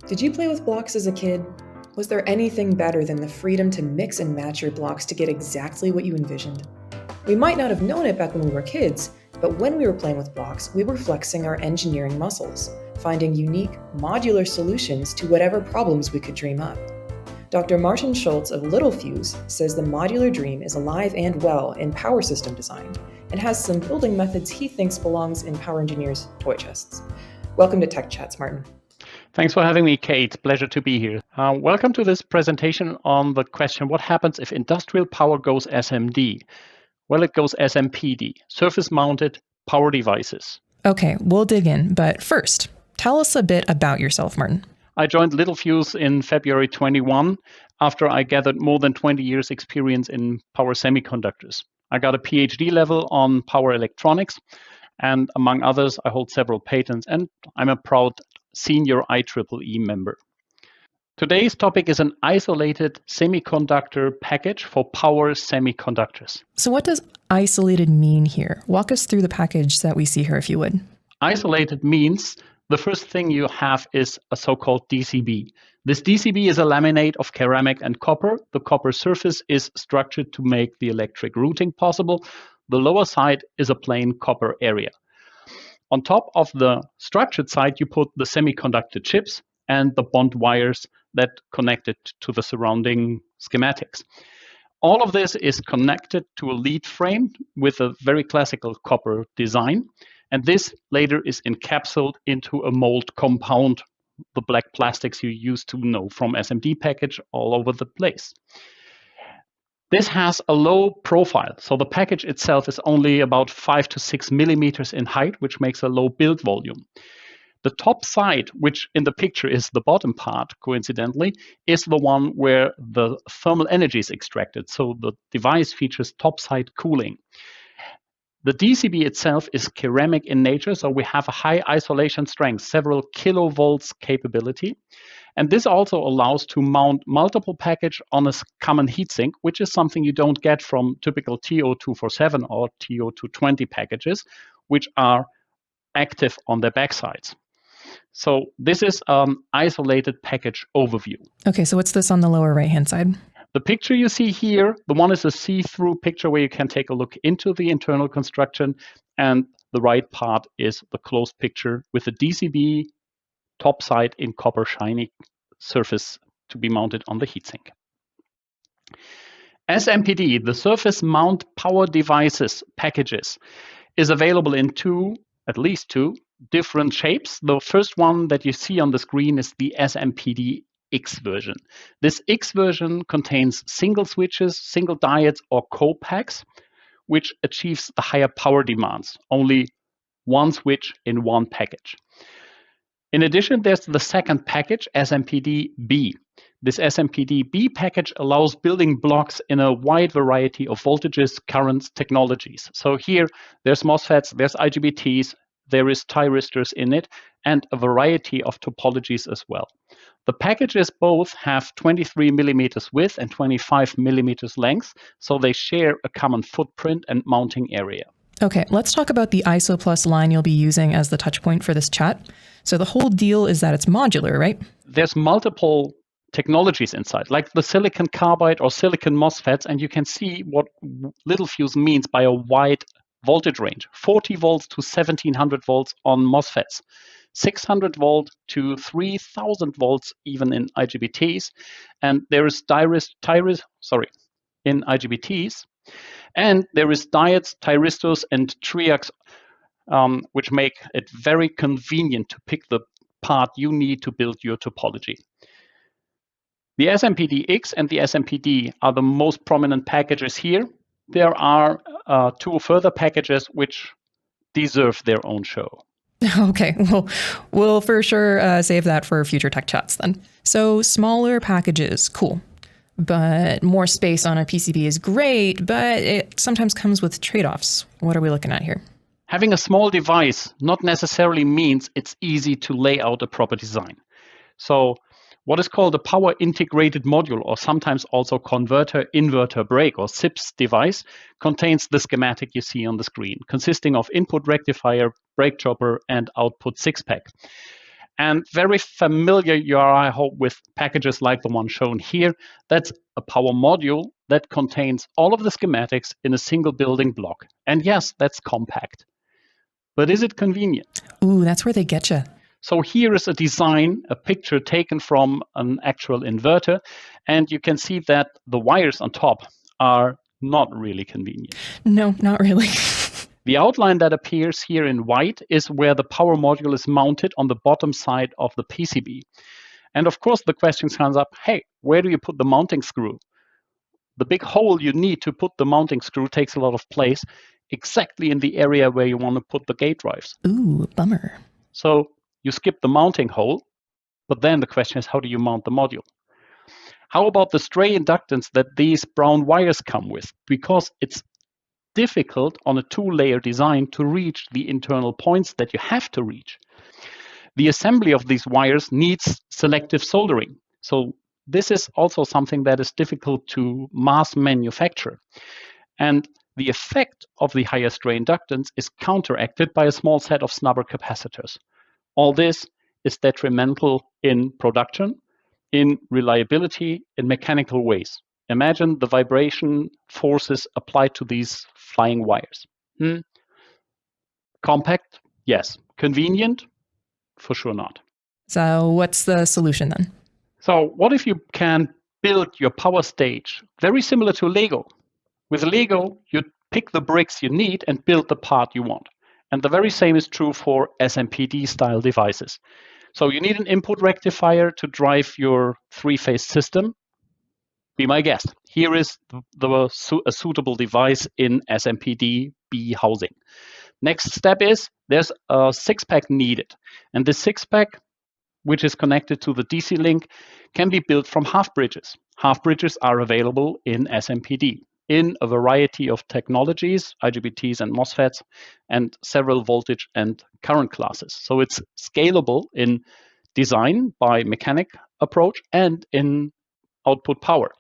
Did you play with blocks as a kid? Was there anything better than the freedom to mix and match your blocks to get exactly what you envisioned? We might not have known it back when we were kids, but when we were playing with blocks, we were flexing our engineering muscles, finding unique, modular solutions to whatever problems we could dream up. Dr. Martin Schultz of Littelfuse says the modular dream is alive and well in power system design and has some building methods he thinks belongs in power engineers' toy chests. Welcome to Tech Chats, Martin. Thanks for having me, Kate. Pleasure to be here. Welcome to this presentation on the question, what happens if industrial power goes SMD? Well, it goes SMPD, surface-mounted power devices. Okay, we'll dig in, but first, tell us a bit about yourself, Martin. I joined Littelfuse in February 21 after I gathered more than 20 years experience in power semiconductors. I got a PhD level on power electronics, and among others, I hold several patents, and I'm a proud senior IEEE member. Today's topic is an isolated semiconductor package for power semiconductors. So what does isolated mean here? Walk us through the package that we see here, if you would. Isolated means the first thing you have is a so-called DCB. This DCB is a laminate of ceramic and copper. The copper surface is structured to make the electric routing possible. The lower side is a plain copper area. On top of the structured side, you put the semiconductor chips and the bond wires that connect it to the surrounding schematics. All of this is connected to a lead frame with a very classical copper design, and this later is encapsulated into a mold compound, the black plastics you used to know from SMD package all over the place. This has a low profile, so the package itself is only about 5 to 6 millimeters in height, which makes a low build volume. The top side, which in the picture is the bottom part, coincidentally, is the one where the thermal energy is extracted, so the device features topside cooling. The DCB itself is ceramic in nature, so we have a high isolation strength, several kilovolts capability. And this also allows to mount multiple packages on a common heatsink, which is something you don't get from typical TO-247 or TO-220 packages, which are active on their backsides. So this is an isolated package overview. Okay, so what's this on the lower right-hand side? The picture you see here, the one is a see-through picture where you can take a look into the internal construction, and the right part is the closed picture with the DCB topside in copper shiny surface to be mounted on the heatsink. SMPD, the surface mount power devices packages, is available in at least two different shapes. The first one that you see on the screen is the SMPD X version. This X version contains single switches, single diodes, or co-packs, which achieves the higher power demands, only one switch in one package. In addition, there's the second package, SMPD-B. This SMPD-B package allows building blocks in a wide variety of voltages, currents, technologies. So here, there's MOSFETs, there's IGBTs, there is thyristors in it, and a variety of topologies as well. The packages both have 23 millimeters width and 25 millimeters length, so they share a common footprint and mounting area. Okay, let's talk about the ISO+ line you'll be using as the touch point for this chat. So the whole deal is that it's modular, right? There's multiple technologies inside, like the silicon carbide or silicon MOSFETs, and you can see what Littelfuse means by a wide voltage range, 40 volts to 1700 volts on MOSFETs, 600 volt to 3000 volts even in IGBTs, and there is in IGBTs, and there is diodes, thyristors, and triacs, which make it very convenient to pick the part you need to build your topology. The SMPD-X and the SMPD are the most prominent packages here. There are two further packages which deserve their own show. Okay, well, we'll for sure save that for future tech chats then. So smaller packages, cool. But more space on a PCB is great, but it sometimes comes with trade-offs. What are we looking at here? Having a small device not necessarily means it's easy to lay out a proper design. So what is called a power integrated module, or sometimes also converter inverter break or SIPS device, contains the schematic you see on the screen, consisting of input rectifier, brake chopper, and output 6-pack. And very familiar you are, I hope, with packages like the one shown here. That's a power module that contains all of the schematics in a single building block. And yes, that's compact. But is it convenient? Ooh, that's where they get you. So here is a design, a picture taken from an actual inverter. And you can see that the wires on top are not really convenient. No, not really. The outline that appears here in white is where the power module is mounted on the bottom side of the PCB. And of course, the question comes up, hey, where do you put the mounting screw? The big hole you need to put the mounting screw takes a lot of place, exactly in the area where you want to put the gate drives. Ooh, bummer. So you skip the mounting hole, but then the question is, how do you mount the module? How about the stray inductance that these brown wires come with? Because it's difficult on a two-layer design to reach the internal points that you have to reach. The assembly of these wires needs selective soldering. So this is also something that is difficult to mass manufacture. And the effect of the higher stray inductance is counteracted by a small set of snubber capacitors. All this is detrimental in production, in reliability, in mechanical ways. Imagine the vibration forces applied to these flying wires. Compact? Yes. Convenient? For sure not. So what's the solution then? So what if you can build your power stage very similar to Lego? With Lego, you pick the bricks you need and build the part you want. And the very same is true for SMPD-style devices. So you need an input rectifier to drive your three-phase system. Be my guest. Here is a suitable device in SMPD B housing. Next step is there's a 6-pack needed. And this 6-pack, which is connected to the DC link, can be built from half bridges. Half bridges are available in SMPD in a variety of technologies, IGBTs and MOSFETs, and several voltage and current classes. So it's scalable in design by mechanic approach and in output power.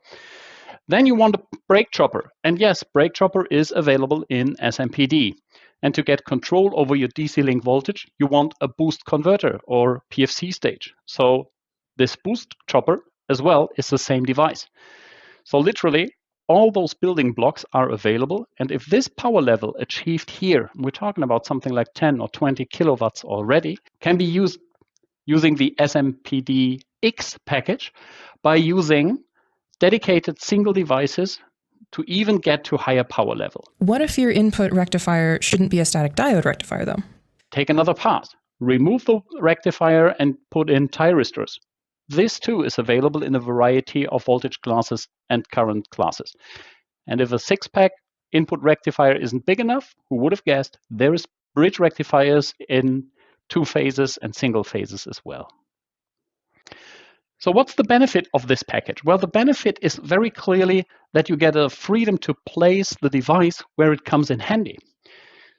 Then you want a brake chopper. And yes, brake chopper is available in SMPD. And to get control over your DC link voltage, you want a boost converter or PFC stage. So this boost chopper as well is the same device. So literally, all those building blocks are available. And if this power level achieved here, we're talking about something like 10 or 20 kilowatts already, can be used using the SMPD X package by using dedicated single devices to even get to higher power level. What if your input rectifier shouldn't be a static diode rectifier, though? Take another path. Remove the rectifier and put in thyristors. This too is available in a variety of voltage classes and current classes. And if a 6-pack input rectifier isn't big enough, who would have guessed, there is bridge rectifiers in 2 phases and single phases as well. So what's the benefit of this package? Well, the benefit is very clearly that you get a freedom to place the device where it comes in handy.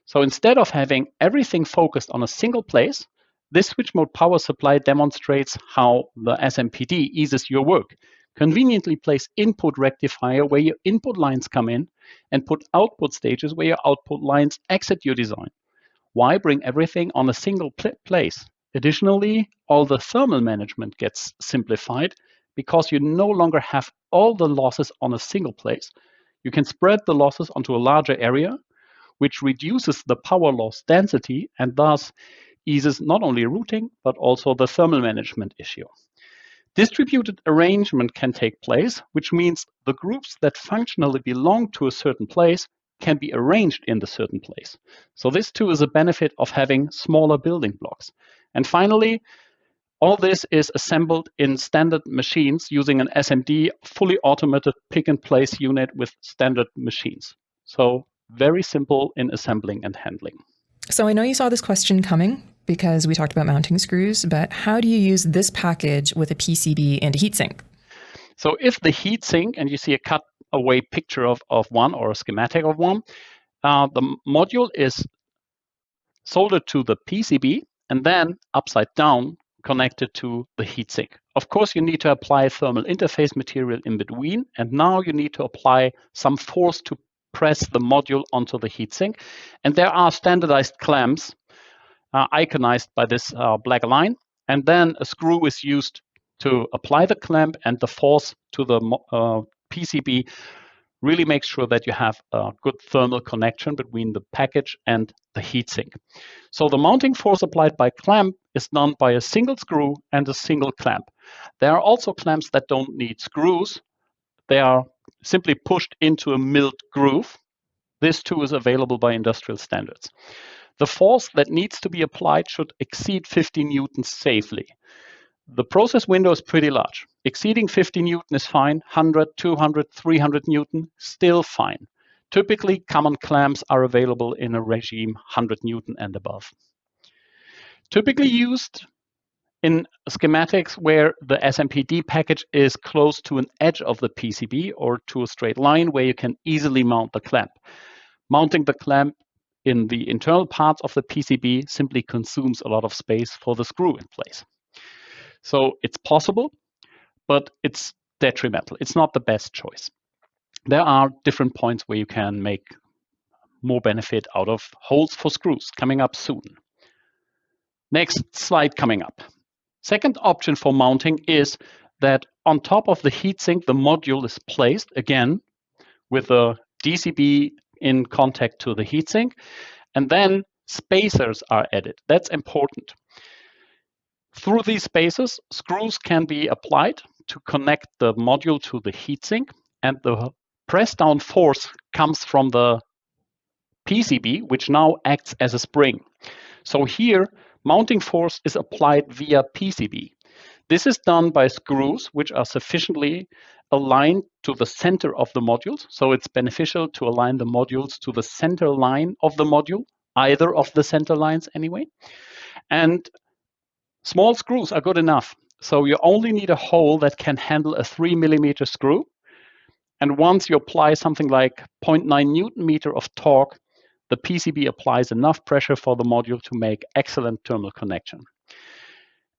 So instead of having everything focused on a single place, this switch mode power supply demonstrates how the SMPD eases your work. Conveniently place input rectifier where your input lines come in and put output stages where your output lines exit your design. Why bring everything on a single place? Additionally, all the thermal management gets simplified because you no longer have all the losses on a single place. You can spread the losses onto a larger area, which reduces the power loss density and thus eases not only routing, but also the thermal management issue. Distributed arrangement can take place, which means the groups that functionally belong to a certain place can be arranged in the certain place. So this too is a benefit of having smaller building blocks. And finally, all this is assembled in standard machines using an SMD fully automated pick-and-place unit with standard machines. So very simple in assembling and handling. So I know you saw this question coming because we talked about mounting screws, but how do you use this package with a PCB and a heatsink? So if the heatsink, and you see a cut away picture of one or a schematic of one, the module is soldered to the PCB and then upside down connected to the heatsink. Of course, you need to apply thermal interface material in between, and now you need to apply some force to press the module onto the heatsink. And there are standardized clamps iconized by this black line, And then a screw is used to apply the clamp, and the force to the PCB really makes sure that you have a good thermal connection between the package and the heatsink. So the mounting force applied by clamp is done by a single screw and a single clamp. There are also clamps that don't need screws. They are simply pushed into a milled groove. This too is available by industrial standards. The force that needs to be applied should exceed 50 newtons safely. The process window is pretty large. Exceeding 50 newton is fine. 100, 200, 300 newton, still fine. Typically, common clamps are available in a regime 100 newton and above. Typically used in schematics where the SMPD package is close to an edge of the PCB or to a straight line where you can easily mount the clamp. Mounting the clamp in the internal parts of the PCB simply consumes a lot of space for the screw in place. So it's possible, but it's detrimental. It's not the best choice. There are different points where you can make more benefit out of holes for screws coming up soon. Next slide coming up. Second option for mounting is that on top of the heatsink, the module is placed again with a DCB in contact to the heatsink, and then spacers are added. That's important. Through these spacers, screws can be applied to connect the module to the heatsink, and the press down force comes from the PCB, which now acts as a spring. So here, mounting force is applied via PCB. This is done by screws which are sufficiently aligned to the center of the modules. So it's beneficial to align the modules to the center line of the module, either of the center lines anyway. And small screws are good enough. So you only need a hole that can handle a 3 millimeter screw. And once you apply something like 0.9 Newton meter of torque, the PCB applies enough pressure for the module to make excellent thermal connection.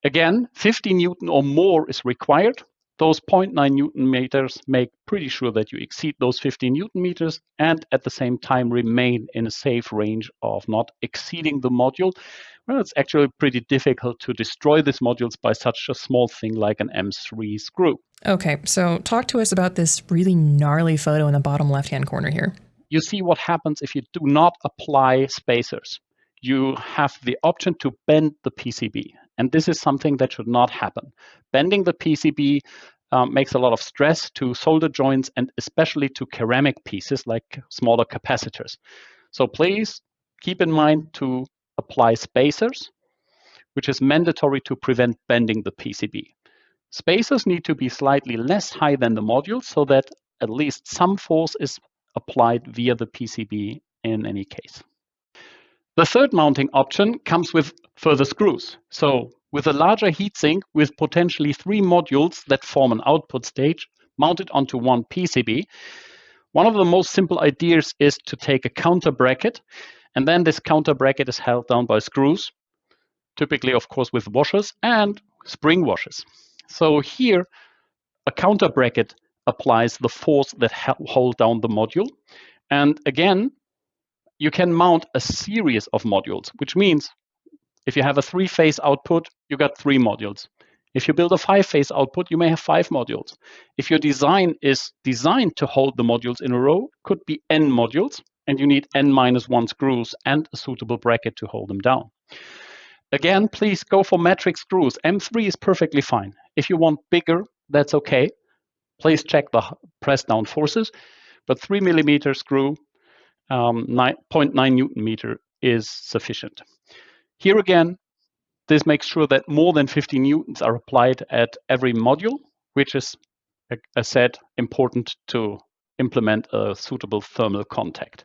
Again, 50 Newton or more is required. Those 0.9 Newton meters make pretty sure that you exceed those 50 Newton meters and at the same time remain in a safe range of not exceeding the module. Well, it's actually pretty difficult to destroy these modules by such a small thing like an M3 screw. Okay, so talk to us about this really gnarly photo in the bottom left-hand corner here. You see what happens if you do not apply spacers. You have the option to bend the PCB, and this is something that should not happen. Bending the PCB makes a lot of stress to solder joints and especially to ceramic pieces like smaller capacitors. So please keep in mind to apply spacers, which is mandatory to prevent bending the PCB. Spacers need to be slightly less high than the module so that at least some force is applied via the PCB in any case. The third mounting option comes with further screws. So with a larger heatsink with potentially 3 modules that form an output stage mounted onto one PCB, one of the most simple ideas is to take a counter bracket, and then this counter bracket is held down by screws, typically of course with washers and spring washers. So here a counter bracket applies the force that hold down the module, and again you can mount a series of modules, which means if you have a 3-phase output, you got 3 modules. If you build a 5-phase output, you may have 5 modules. If your design is designed to hold the modules in a row, could be n modules, and you need n-1 screws and a suitable bracket to hold them down. Again, please go for metric screws. M3 is perfectly fine. If you want bigger, that's okay. Please check the press down forces, but 3 millimeter screw, 0.9 Newton meter is sufficient. Here again, this makes sure that more than 50 newtons are applied at every module, which is, as I said, important to implement a suitable thermal contact.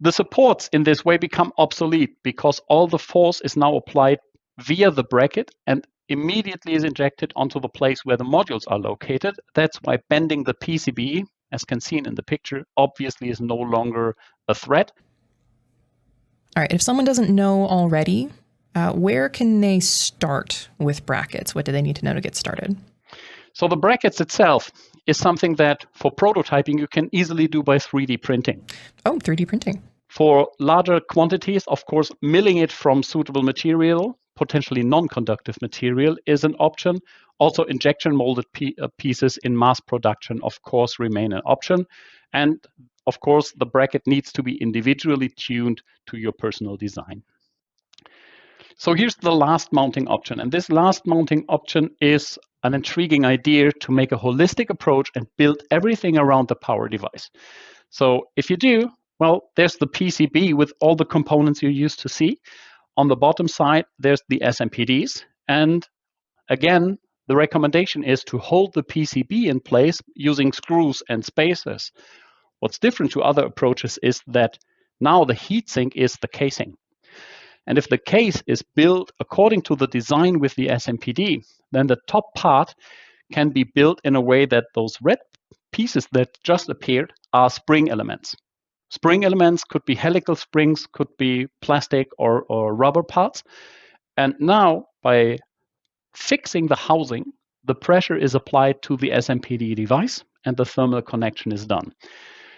The supports in this way become obsolete because all the force is now applied via the bracket and immediately is injected onto the place where the modules are located. That's why bending the PCB, as can be seen in the picture, obviously is no longer a threat. All right, if someone doesn't know already, where can they start with brackets? What do they need to know to get started? So the brackets itself is something that for prototyping you can easily do by 3D printing. Oh, 3D printing. For larger quantities, of course, milling it from suitable material potentially non-conductive material is an option. Also, injection molded pieces in mass production, of course, remain an option. And of course, the bracket needs to be individually tuned to your personal design. So here's the last mounting option. And this last mounting option is an intriguing idea to make a holistic approach and build everything around the power device. So if you do, well, there's the PCB with all the components you're used to see. On the bottom side, there's the SMPDs. And again, the recommendation is to hold the PCB in place using screws and spacers. What's different to other approaches is that now the heatsink is the casing. And if the case is built according to the design with the SMPD, then the top part can be built in a way that those red pieces that just appeared are spring elements. Spring elements could be helical springs, could be plastic or rubber parts. And now, by fixing the housing, the pressure is applied to the SMPD device and the thermal connection is done.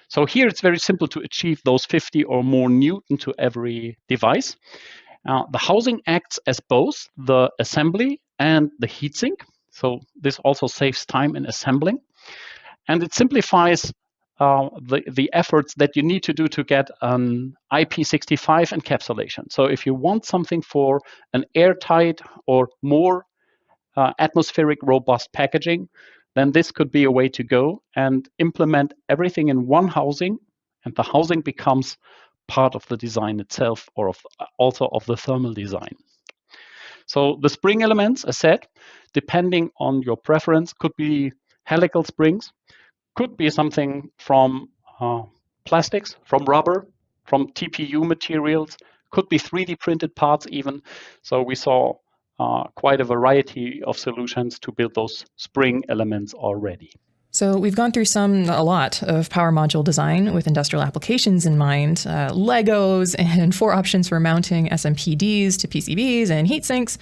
So here it's very simple to achieve those 50 or more Newton to every device. The housing acts as both the assembly and the heatsink. So this also saves time in assembling. And it simplifies the efforts that you need to do to get an IP65 encapsulation. So if you want something for an airtight or more atmospheric robust packaging, then this could be a way to go and implement everything in one housing, and the housing becomes part of the design itself or also of the thermal design. So the spring elements, as said, depending on your preference, could be helical springs, could be something from plastics, from rubber, from TPU materials, could be 3D printed parts even. So we saw quite a variety of solutions to build those spring elements already. So we've gone through a lot of power module design with industrial applications in mind, Legos and 4 options for mounting SMPDs to PCBs and heat sinks.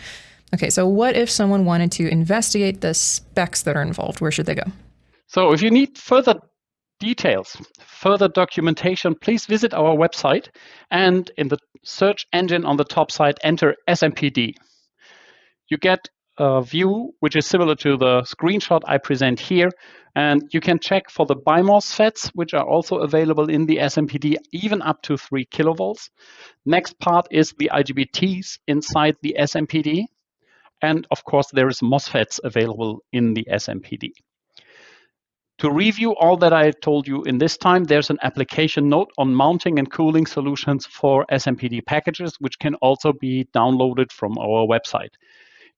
Okay, so what if someone wanted to investigate the specs that are involved? Where should they go? So if you need further details, further documentation, please visit our website and in the search engine on the top side, enter SMPD. You get a view which is similar to the screenshot I present here, and you can check for the BiMOSFETs, which are also available in the SMPD, even up to 3 kilovolts. Next part is the IGBTs inside the SMPD, and of course there is MOSFETs available in the SMPD. To review all that I told you in this time, there's an application note on mounting and cooling solutions for SMPD packages, which can also be downloaded from our website.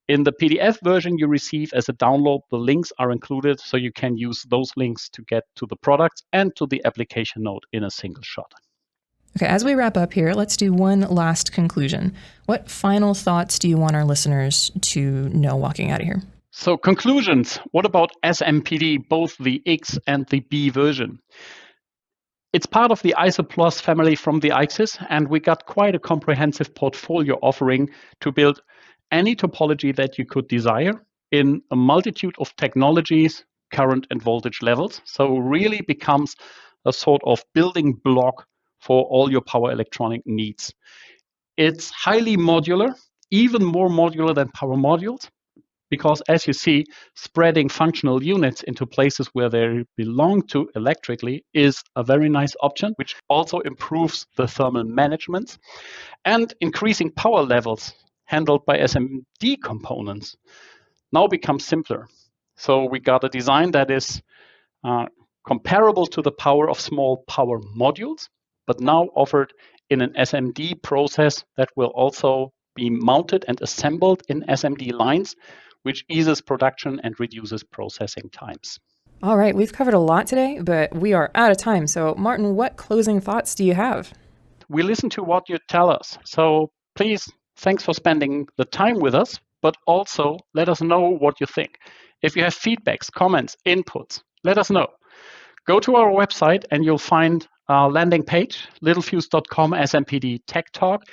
In the PDF version you receive as a download, the links are included, so you can use those links to get to the products and to the application note in a single shot. Okay, as we wrap up here, let's do one last conclusion. What final thoughts do you want our listeners to know walking out of here? So conclusions, what about SMPD, both the X and the B version? It's part of the ISO Plus family from the IXYS, and we got quite a comprehensive portfolio offering to build any topology that you could desire in a multitude of technologies, current and voltage levels. So really becomes a sort of building block for all your power electronic needs. It's highly modular, even more modular than power modules, because as you see, spreading functional units into places where they belong to electrically is a very nice option, which also improves the thermal management. And increasing power levels handled by SMD components now becomes simpler. So we got a design that is comparable to the power of small power modules, but now offered in an SMD process that will also be mounted and assembled in SMD lines, which eases production and reduces processing times. All right, we've covered a lot today, but we are out of time. So Martin, what closing thoughts do you have? We listen to what you tell us. So please, thanks for spending the time with us, but also let us know what you think. If you have feedbacks, comments, inputs, let us know. Go to our website and you'll find our landing page, littelfuse.com SMPD Tech Talk.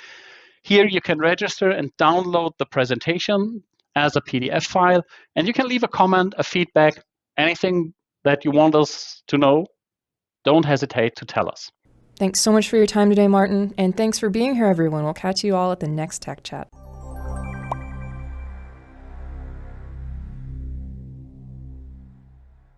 Here you can register and download the presentation as a PDF file, and you can leave a comment, a feedback, anything that you want us to know. Don't hesitate to tell us. Thanks so much for your time today, Martin, and thanks for being here, everyone. We'll catch you all at the next Tech Chat.